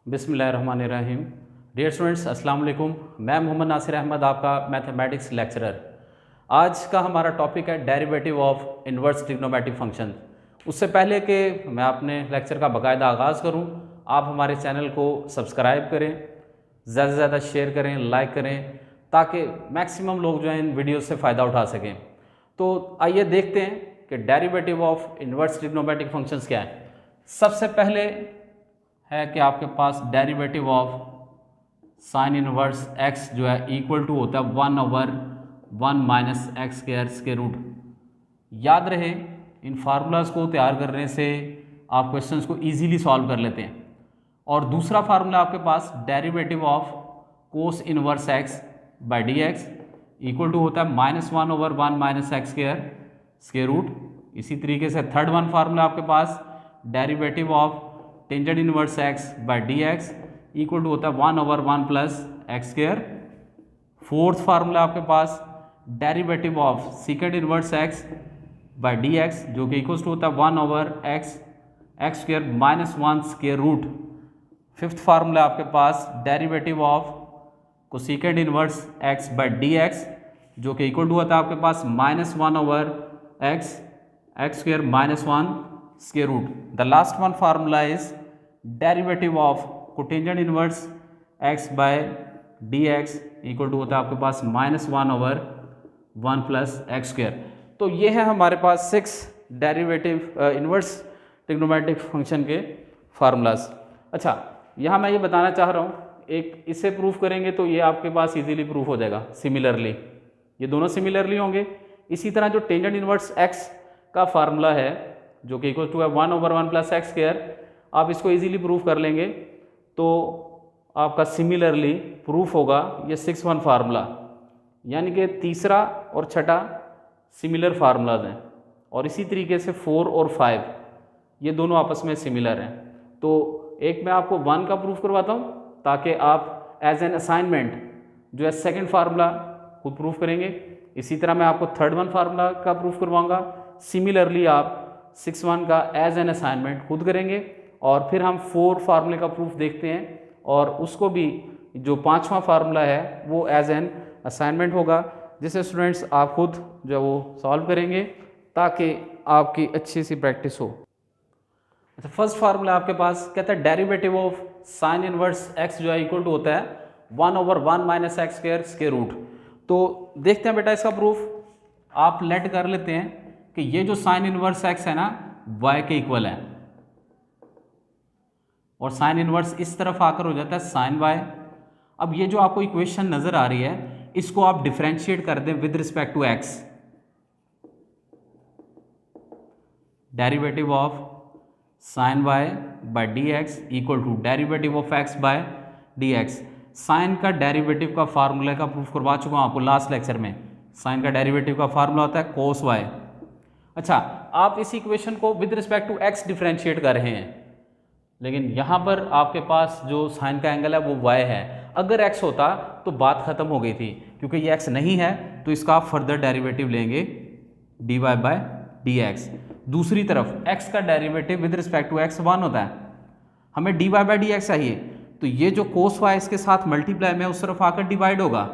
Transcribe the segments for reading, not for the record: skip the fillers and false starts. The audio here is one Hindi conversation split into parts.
बिस्मिल्लाहिर्रहमानिर्रहीम। डियर स्टूडेंट्स, अस्सलाम वालेकुम। मैं मोहम्मद नासिर अहमद, आपका मैथमेटिक्स लेक्चरर। आज का हमारा टॉपिक है derivative of inverse trigonometric function. उससे पहले कि मैं अपने लेक्चर का बाकायदा आगाज़ करूं, आप हमारे चैनल को सब्सक्राइब करें, ज़्यादा से ज़्यादा शेयर करें, लाइक करें, ताकि मैक्सिमम लोग जो है इन वीडियो से फ़ायदा उठा सकें। तो आइए देखते हैं कि derivative of inverse trigonometric functions क्या है। सबसे पहले है कि आपके पास derivative of sine inverse x जो है इक्वल टू होता है 1/1 माइनस एक्स स्क्वायर रूट। याद रहे, इन फार्मूलाज को तैयार करने से आप क्वेश्चंस को इजीली सॉल्व कर लेते हैं। और दूसरा फार्मूला आपके पास derivative of cos inverse x by d x equal to होता है -1/1 माइनस एक्स स्क्वायर रूट। इसी तरीके से थर्ड वन फार्मूला आपके पास derivative of tangent inverse x by d x equal to होता है 1/1 plus x square. Fourth formula आपके पास derivative of secant inverse x by d x जो कि इक्वल टू होता है 1/x square -1 square root. Fifth formula आपके पास derivative of cosecant inverse x by d x जो कि इक्वल टू होता है आपके पास -1/x square -1 square root. The last one formula is derivative of cotangent inverse x by dx equal to होता है आपके पास -1/1 प्लस एक्स स्क्वायर। तो ये है हमारे पास 6 डेरिवेटिव इन्वर्स ट्रिग्नोमेट्रिक फंक्शन के फार्मूलाज। अच्छा, यहाँ मैं ये बताना चाह रहा हूँ, एक इसे प्रूफ करेंगे तो ये आपके पास इजीली प्रूफ हो जाएगा। सिमिलरली ये दोनों सिमिलरली होंगे। इसी तरह जो टेंजेंट इनवर्स x का फार्मूला है जो कि इक्वल टू है 1/1 प्लस एक्स स्क्वायर, आप इसको इजीली प्रूफ कर लेंगे तो आपका सिमिलरली प्रूफ होगा ये 6-1 फार्मूला। यानी कि तीसरा और छठा सिमिलर फार्मूलाज हैं, और इसी तरीके से 4 और 5 ये दोनों आपस में सिमिलर हैं। तो एक मैं आपको 1 का प्रूफ करवाता हूँ ताकि आप एज एन असाइनमेंट जो है सेकेंड फार्मूला खुद प्रूफ करेंगे। इसी तरह मैं आपको थर्ड वन फार्मूला का प्रूफ करवाऊँगा। सिमिलरली आप 6-1 का एज एन असाइनमेंट खुद करेंगे, और फिर हम 4 फार्मूले का प्रूफ देखते हैं, और उसको भी जो 5वां फार्मूला है वो एज एन असाइनमेंट होगा, जिसे स्टूडेंट्स आप खुद जो वो सॉल्व करेंगे ताकि आपकी अच्छी सी प्रैक्टिस हो। अच्छा, फर्स्ट फार्मूला आपके पास कहता है derivative of sine inverse x जो है इक्वल टू होता है 1/1 माइनस एक्स स्क्वायर रूट। तो देखते हैं बेटा इसका प्रूफ। आप लेट कर लेते हैं कि ये जो साइन इनवर्स एक्स है ना y के इक्वल है, और साइन इनवर्स इस तरफ आकर हो जाता है साइन y। अब ये जो आपको इक्वेशन नजर आ रही है इसको आप डिफरेंशिएट कर दें with respect to x। Derivative of sine y by dx equal to derivative of x by dx। Sine का डेरिवेटिव का फार्मूला का प्रूफ करवा चुका हूं आपको लास्ट लेक्चर में। साइन का डेरिवेटिव का फार्मूला होता है कोस y। अच्छा, आप इस इक्वेशन को with respect to x differentiate कर रहे हैं, लेकिन यहाँ पर आपके पास जो साइन का एंगल है वो y है। अगर x होता तो बात खत्म हो गई थी, क्योंकि ये x नहीं है तो इसका आप फर्दर डेरिवेटिव लेंगे dy बाय dx। दूसरी तरफ x का derivative with respect to x 1 होता है, हमें dy बाय dx चाहिए, तो ये जो कोस y इसके साथ मल्टीप्लाई में उस तरफ आकर डिवाइड होगा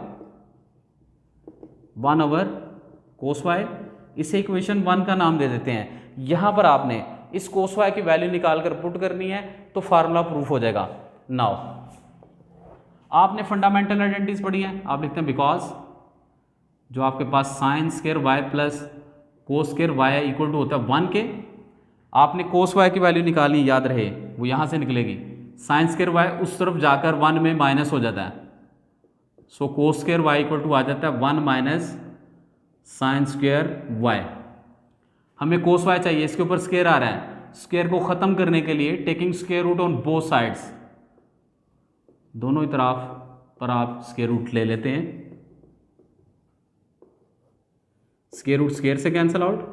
1/cos y। इसे इक्वेशन 1 का नाम दे देते हैं। यहाँ पर आपने इस कोस y की वैल्यू निकाल कर पुट करनी है तो फार्मूला प्रूफ हो जाएगा। नाउ आपने फंडामेंटल आइडेंटिटीज पढ़ी हैं, आप लिखते हैं बिकॉज जो आपके पास sine square y plus cos square y equal to होता है 1 के। आपने कोस y की वैल्यू निकालनी, याद रहे वो यहाँ से निकलेगी। साइन स्क्वायर y उस तरफ जाकर 1 में माइनस हो जाता है, so cos square y equal to आ जाता है 1 माइनस साइन स्क्वायर y। हमें कोस y चाहिए, इसके ऊपर स्क्वायर आ रहा है। स्क्वायर को ख़त्म करने के लिए taking square root on both sides, दोनों ही तरफ पर आप स्क्वायर रूट ले लेते हैं। स्क्वायर रूट स्क्वायर से कैंसिल आउट,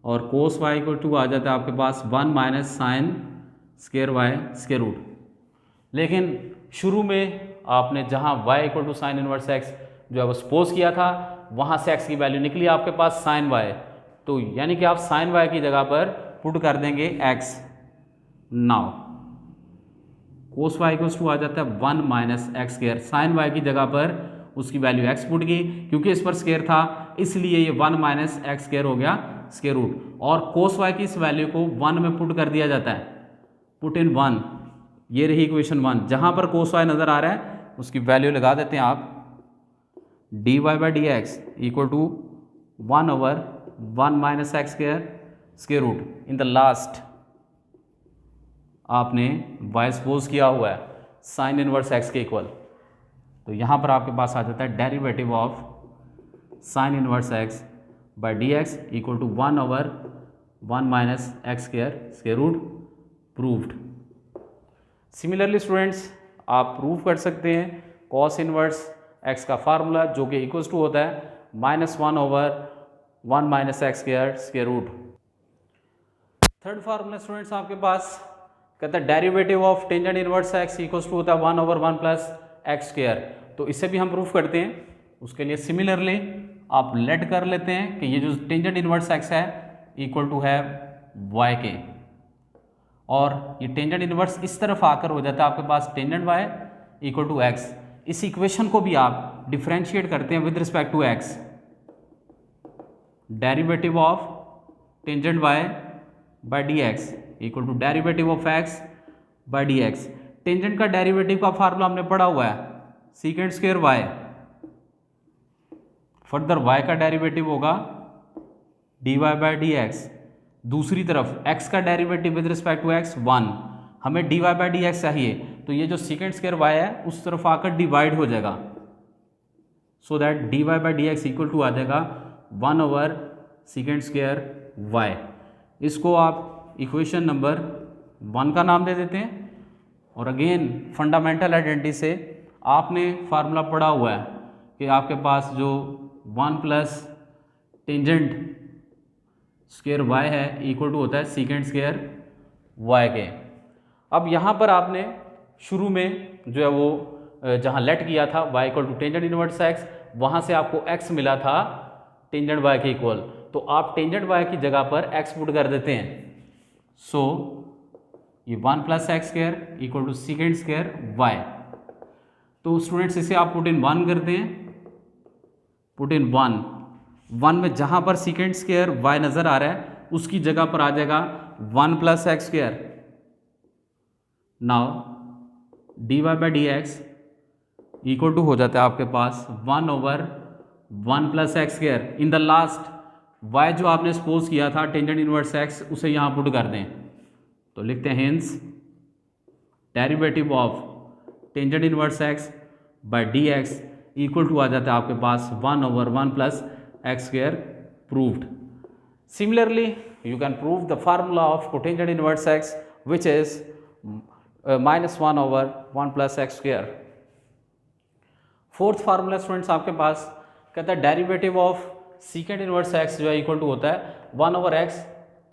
और कोस y इक्वल टू आ जाता है आपके पास 1 minus sine square y square root. लेकिन शुरू में आपने जहाँ y equal to sine inverse x जो है वो सपोज किया था, वहाँ से x की वैल्यू निकली आपके पास साइन y, तो यानी कि आप साइन y की जगह पर पुट कर देंगे x। Now cos y equals to आ जाता है 1 minus x square. Sine y की जगह पर उसकी वैल्यू एक्स पुट की, क्योंकि इस पर स्क्वायर था इसलिए ये 1 माइनस एक्स स्क्वायर हो गया स्क्वायर रूट। और कोस वाई की इस वैल्यू को 1 में पुट कर दिया जाता है, पुट इन 1। ये रही इक्वेशन 1। जहाँ पर कोस वाई नज़र आ रहा है उसकी वैल्यू लगा देते हैं आप, D Y by D x equal to 1 over 1 minus x square square root. In the last आपने वाई सपोज किया हुआ है साइन इनवर्स एक्स के इक्वल, तो यहाँ पर आपके पास आ जाता है derivative of sine inverse X by D x equal to 1 over 1 minus x square square root. Proved. Similarly students आप प्रूव कर सकते हैं कॉस इनवर्स एक्स का फार्मूला जो कि इक्वल्स टू होता है -1 over 1 minus x square square root. Third formula students आपके पास कहता है derivative of tangent inverse X equals to होता है 1 ओवर 1 प्लस एक्स स्क्वायर। तो इसे भी हम प्रूफ करते हैं। उसके लिए सिमिलरली आप लेट कर लेते हैं कि ये जो टेंजेंट इनवर्स एक्स है इक्वल टू है वाई के, और ये टेंजेंट इनवर्स इस तरफ आकर हो जाता है आपके पास tangent Y equal to x. इस इक्वेशन को भी आप डिफरेंशिएट करते हैं with respect to x. Derivative of tangent y by D x equal to derivative of x by D x. Tangent का डेरिवेटिव का फार्मूला हमने पढ़ा हुआ है secant square y. Further y का डेरिवेटिव होगा d Y by D x. दूसरी तरफ x का derivative with respect to x 1। हमें D Y by D X चाहिए, तो ये जो सीकेंड स्क्वायर y है उस तरफ आकर डिवाइड हो जाएगा, so that d Y by D x equal to आ जाएगा 1 ओवर सीकेंड स्क्वायर y। इसको आप इक्वेशन नंबर 1 का नाम दे देते हैं। और अगेन फंडामेंटल आइडेंटिटी से आपने फार्मूला पढ़ा हुआ है कि आपके पास जो 1 प्लस टेंजेंट स्क्वायर y है इक्वल टू होता है सीकेंड स्क्वायर y के। अब यहाँ पर आपने शुरू में जो है वो जहाँ लेट किया था y equal to tangent inverse x, वहाँ से आपको x मिला था टेंजेंट y के इक्वल, तो आप टेंजेंट y की जगह पर x पुट कर देते हैं। सो ये 1 plus x square equal to secant square y। तो स्टूडेंट्स इसे आप पुट इन 1 करते हैं, पुट इन 1 में जहाँ पर सीकेंड स्क्वायर y नज़र आ रहा है उसकी जगह पर आ जाएगा 1 plus x square. Now D Y by D x equal to हो जाता है आपके पास 1 over 1 plus x square. In the last y जो आपने सपोज किया था टेंजेंट इनवर्स x उसे यहाँ पुट कर दें, तो लिखते हैं hence derivative of tangent inverse x by D x equal to आ जाता है आपके पास 1 over 1 plus x square. Proved. Similarly you can prove the formula of cotangent inverse x which is -1 over 1 plus x square. Fourth formula students आपके पास कहता है derivative of secant inverse x जो है इक्वल टू होता है 1 over x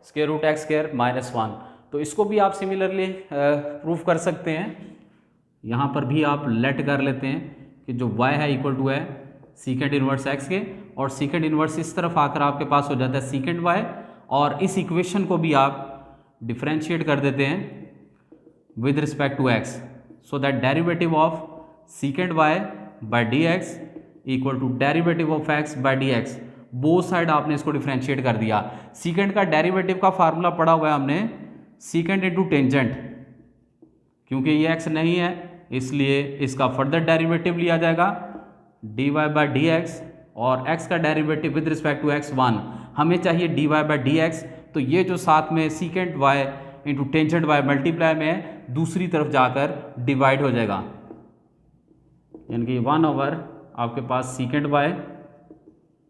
square root x square -1। तो इसको भी आप सिमिलरली प्रूव कर सकते हैं। यहाँ पर भी आप लेट कर लेते हैं कि जो y है इक्वल टू है सीकेंड इनवर्स x के, और सीकेंड इनवर्स इस तरफ आकर आपके पास हो जाता है सीकेंड y, और इस इक्वेशन को भी आप डिफरेंशिएट कर देते हैं with respect to x, so that derivative of secant y by D x equal to derivative of x by D X. Both side आपने इसको डिफरेंशिएट कर दिया। सीकेंड का डेरिवेटिव का फार्मूला पढ़ा हुआ है हमने सीकेंड इंटू टेंजेंट, क्योंकि ये x नहीं है इसलिए इसका फर्दर डेरिवेटिव लिया जाएगा D Y by D X, और x का derivative with respect to x 1। हमें चाहिए D Y by D X, तो ये जो साथ में secant y into tangent y multiply में दूसरी तरफ जाकर डिवाइड हो जाएगा, यानी कि 1 ओवर आपके पास secant y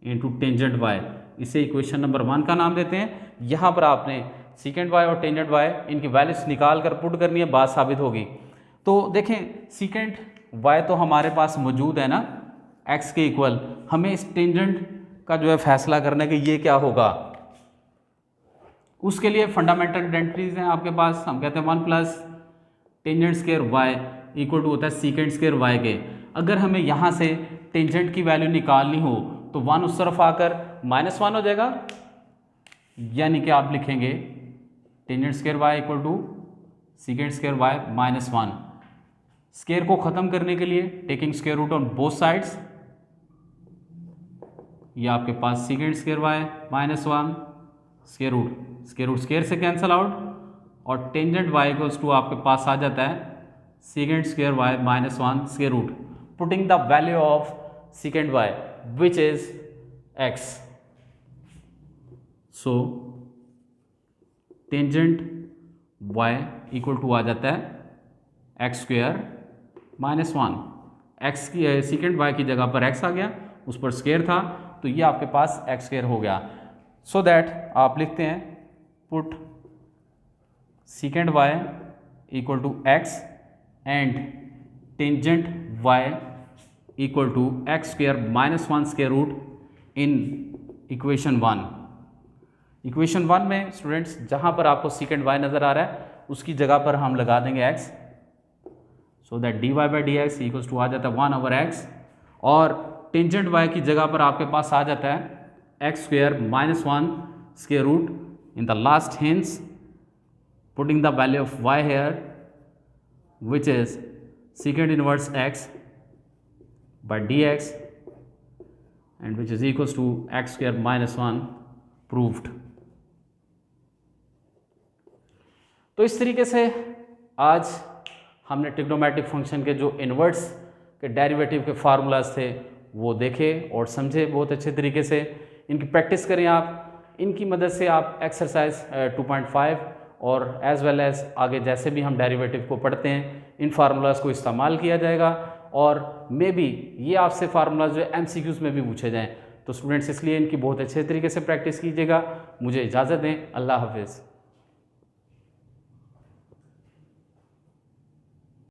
into tangent y। इसे इक्वेशन नंबर 1 का नाम देते हैं। यहाँ पर आपने सीकेंट y और टेंजेंट y इनकी वैल्यूज निकाल कर पुट करनी है, बात साबित होगी। तो देखें सीकेंट y तो हमारे पास मौजूद है ना x के इक्वल, हमें इस टेंजेंट का जो है फैसला करना कि ये क्या होगा। उसके लिए फंडामेंटल आइडेंटिटीज हैं आपके पास। हम कहते हैं 1 plus tangent square y equal to होता है सीकेंट स्क्वायर y के। अगर हमें यहाँ से टेंजेंट की वैल्यू निकालनी हो तो 1 उस तरफ आकर -1 हो जाएगा, यानी कि आप लिखेंगे tangent square y equal to secant square y -1। स्क्वायर को ख़त्म करने के लिए taking square root on both sides, ये आपके पास secant square y minus 1 square root square से कैंसल आउट, और टेंजेंट वाई इक्वल्स टू आपके पास आ जाता है secant square y minus 1 square root, putting the value of secant y which is x. So tangent Y equal to आ जाता है एक्स स्क्वायर माइनस 1, एक्स की सेकेंड वाई की जगह पर एक्स आ गया, उस पर स्क्वायर था तो ये आपके पास एक्स स्क्वायर हो गया। सो दैट आप लिखते हैं put secant Y equal to X and tangent Y equal to X square minus 1 square root in equation 1। Equation 1 में स्टूडेंट्स जहाँ पर आपको सेकेंड वाई नज़र आ रहा है उसकी जगह पर हम लगा देंगे x, so that d Y by D x equals to आ जाता है 1/x, और टेंजेंट वाई की जगह पर आपके पास आ जाता है X square minus 1 square root in the last hence putting the value of Y here which is secant inverse x by dx and which is equals to x square minus 1 proved। तो इस तरीके से आज हमने ट्रिग्नोमेट्रिक फंक्शन के जो इन्वर्ट्स के डेरिवेटिव के फार्मूलाज थे वो देखे और समझे बहुत अच्छे तरीके से। इनकी प्रैक्टिस करें आप, इनकी मदद से आप एक्सरसाइज 2.5 और एज वेल एज आगे जैसे भी हम डेरिवेटिव को पढ़ते हैं इन फार्मूलाज को इस्तेमाल किया जाएगा, और मे बी ये आपसे फार्मूलाज जो MCQs में भी पूछे जाएं। तो स्टूडेंट्स इसलिए इनकी बहुत अच्छे तरीके से प्रैक्टिस कीजिएगा। मुझे इजाज़त दें, अल्लाह हाफिज़।